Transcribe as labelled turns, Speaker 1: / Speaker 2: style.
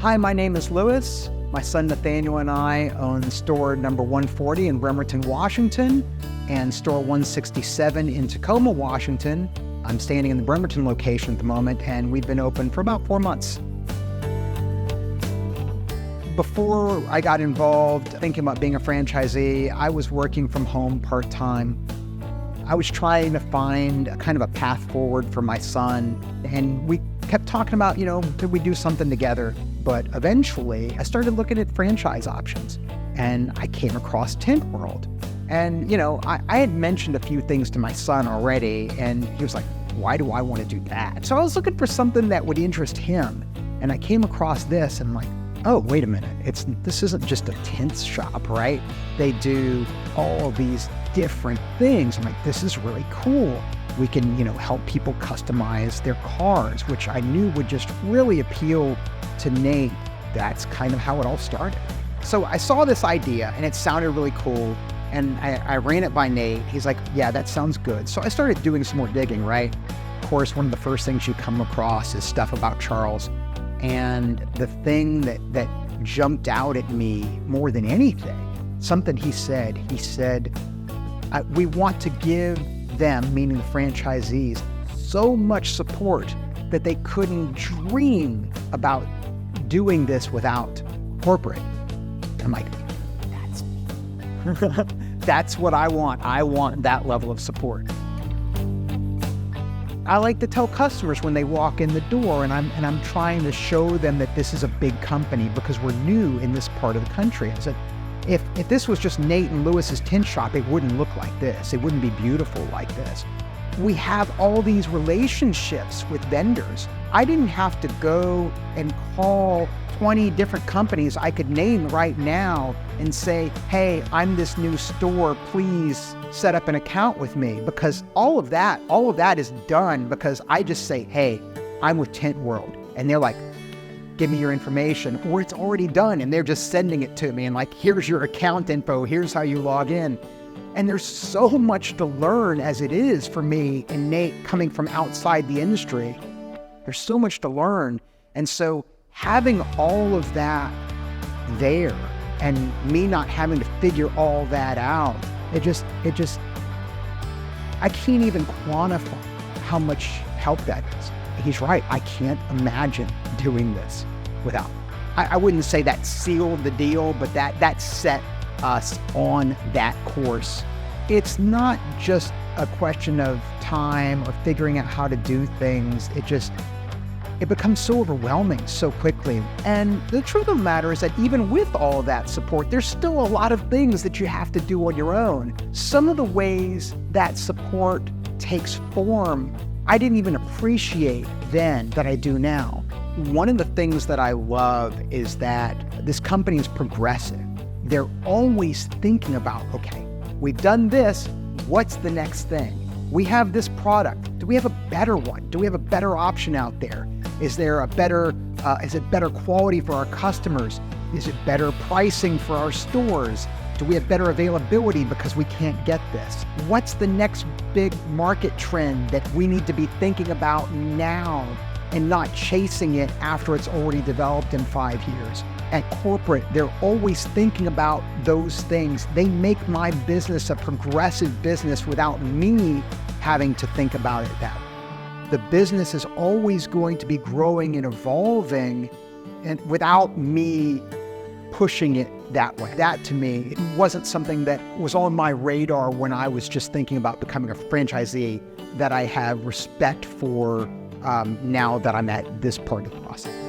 Speaker 1: Hi, my name is Louis. My son Nathaniel and I own store number 140 in Bremerton, Washington, and store 167 in Tacoma, Washington. I'm standing in the Bremerton location at the moment, and we've been open for about 4 months. Before I got involved thinking about being a franchisee, I was working from home part-time. I was trying to find a kind of a path forward for my son, and we kept talking about, could we do something together? But eventually, I started looking at franchise options, and I came across Tint World. And, I had mentioned a few things to my son already, and he was like, why do I want to do that? So I was looking for something that would interest him, and I came across this, and I'm like, oh, wait a minute. This isn't just a tint shop, right? They do all these different things. I'm like, this is really cool. We can, help people customize their cars, which I knew would just really appeal to Nate. That's kind of how it all started. So I saw this idea and it sounded really cool. And I ran it by Nate. He's like, yeah, that sounds good. So I started doing some more digging, right? Of course, one of the first things you come across is stuff about Charles. And the thing that jumped out at me more than anything, something he said, we want to give them, meaning the franchisees, so much support that they couldn't dream about doing this without corporate. I'm like, that's what I want. I want that level of support. I like to tell customers when they walk in the door, and I'm trying to show them that this is a big company because we're new in this part of the country. I said, if this was just Nate and Lewis's tint shop, it wouldn't look like this. It wouldn't be beautiful like this. We have all these relationships with vendors. I didn't have to go and call 20 different companies I could name right now and say, hey, I'm this new store, please set up an account with me, because all of that is done because I just say, hey, I'm with Tint World, and they're like, give me your information, or it's already done and they're just sending it to me and like, here's your account info, here's how you log in. And there's so much to learn as it is for me and Nate coming from outside the industry. There's so much to learn. And so having all of that there and me not having to figure all that out, it just, I can't even quantify how much help that is. He's right. I can't imagine doing this without. I wouldn't say that sealed the deal, but that set us on that course. It's not just a question of time or figuring out how to do things. It becomes so overwhelming so quickly. And the truth of the matter is that even with all that support, there's still a lot of things that you have to do on your own. Some of the ways that support takes form, I didn't even appreciate then that I do now. One of the things that I love is that this company is progressive. They're always thinking about, okay, we've done this, what's the next thing? We have this product. Do we have a better one? Do we have a better option out there? Is there a better, is it better quality for our customers? Is it better pricing for our stores? Do we have better availability because we can't get this? What's the next big market trend that we need to be thinking about now and not chasing it after it's already developed in 5 years? At corporate, they're always thinking about those things. They make my business a progressive business without me having to think about it that way. The business is always going to be growing and evolving, and without me pushing it that way. That, to me, it wasn't something that was on my radar when I was just thinking about becoming a franchisee that I have respect for now that I'm at this part of the process.